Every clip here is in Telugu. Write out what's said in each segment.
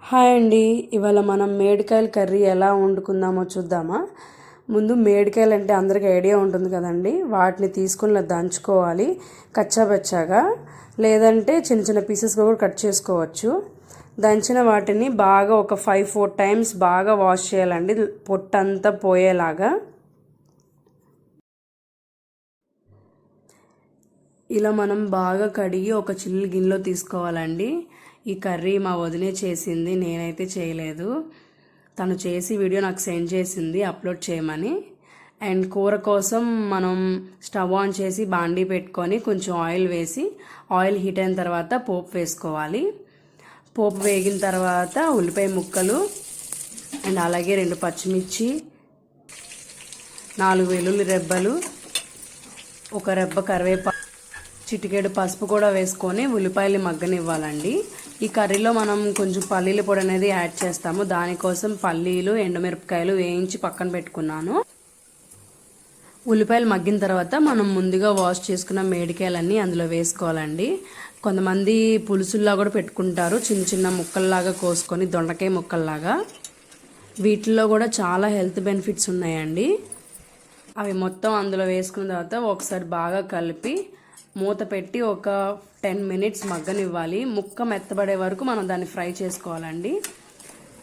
హాయ్ అండి. ఇవాళ మనం మేడికాయల కర్రీ ఎలా వండుకుందామో చూద్దామా. ముందు మేడికాయలు అంటే అందరికీ ఐడియా ఉంటుంది కదండి. వాటిని తీసుకుని దంచుకోవాలి కచ్చాబచ్చాగా, లేదంటే చిన్న చిన్న పీసెస్గా కూడా కట్ చేసుకోవచ్చు. దంచిన వాటిని బాగా ఒక 5-4 టైమ్స్ బాగా వాష్ చేయాలండి, పొట్టంతా పోయేలాగా. ఇలా మనం బాగా కడిగి ఒక చిల్లు గిన్నెలో తీసుకోవాలండి. ఈ కర్రీ మా వదినే చేసింది, నేనైతే చేయలేదు. తను చేసి వీడియో నాకు సెండ్ చేసింది అప్లోడ్ చేయమని. అండ్ కూర కోసం మనం స్టవ్ ఆన్ చేసి బాండీ పెట్టుకొని కొంచెం ఆయిల్ వేసి, ఆయిల్ హీట్ అయిన తర్వాత పోపు వేసుకోవాలి. పోపు వేగిన తర్వాత ఉల్లిపాయ ముక్కలు అండ్ అలాగే 2 పచ్చిమిర్చి, 4 వెల్లుల్లి రెబ్బలు, 1 రెబ్బ కరివేపాకు, చిటికెడు పసుపు కూడా వేసుకొని ఉల్లిపాయలు మగ్గనివ్వాలండి. ఈ కర్రీలో మనం కొంచెం పల్లీల పొడి అనేది యాడ్ చేస్తాము. దానికోసం పల్లీలు, ఎండుమిరపకాయలు వేయించి పక్కన పెట్టుకున్నాను. ఉల్లిపాయలు మగ్గిన తర్వాత మనం ముందుగా వాష్ చేసుకున్న మేడికాయలన్నీ అందులో వేసుకోవాలండి. కొంతమంది పులుసుల్లా కూడా పెట్టుకుంటారు, చిన్న చిన్న ముక్కల్లాగా కోసుకొని, దొండకాయ ముక్కల్లాగా. వీటిల్లో కూడా చాలా హెల్త్ బెనిఫిట్స్ ఉన్నాయండి. అవి మొత్తం అందులో వేసుకున్న తర్వాత ఒకసారి బాగా కలిపి మూత పెట్టి ఒక 10 మినిట్స్ మగ్గనివ్వాలి. ముక్క మెత్తబడే వరకు మనం దాన్ని ఫ్రై చేసుకోవాలండి.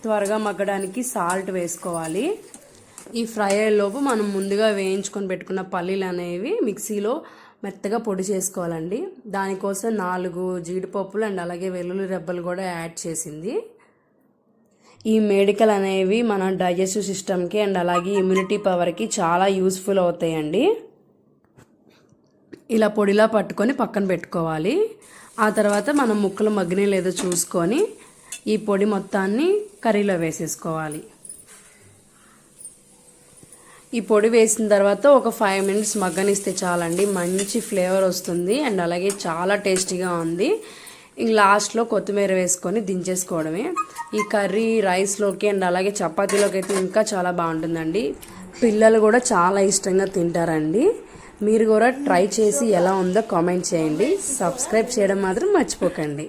త్వరగా మగ్గడానికి సాల్ట్ వేసుకోవాలి. ఈ ఫ్రై అయ్యేలోపు మనం ముందుగా వేయించుకొని పెట్టుకున్న పల్లీలు అనేవి మిక్సీలో మెత్తగా పొడి చేసుకోవాలండి. దానికోసం 4 జీడిపప్పులు అండ్ అలాగే వెల్లుల్లి రెబ్బలు కూడా యాడ్ చేసింది. ఈ మేడికలు అనేవి మన డైజెస్టివ్ సిస్టమ్కి అండ్ అలాగే ఇమ్యూనిటీ పవర్కి చాలా యూస్ఫుల్ అవుతాయండి. ఇలా పొడిలా పట్టుకొని పక్కన పెట్టుకోవాలి. ఆ తర్వాత మనం ముక్కలు మగ్గినే లేదో చూసుకొని ఈ పొడి మొత్తాన్ని కర్రీలో వేసేసుకోవాలి. ఈ పొడి వేసిన తర్వాత ఒక 5 మినిట్స్ మగ్గనిస్తే చాలండి, మంచి ఫ్లేవర్ వస్తుంది అండ్ అలాగే చాలా టేస్టీగా ఉంది. ఇంక లాస్ట్లో కొత్తిమీర వేసుకొని దించేసుకోవడమే. ఈ కర్రీ రైస్లోకి అండ్ అలాగే చపాతీలోకి అయితే ఇంకా చాలా బాగుంటుందండి. పిల్లలు కూడా చాలా ఇష్టంగా తింటారండి. మీరు కూడా ట్రై చేసి ఎలా ఉందో కామెంట్ చేయండి. సబ్స్క్రైబ్ చేయడం మాత్రం మర్చిపోకండి.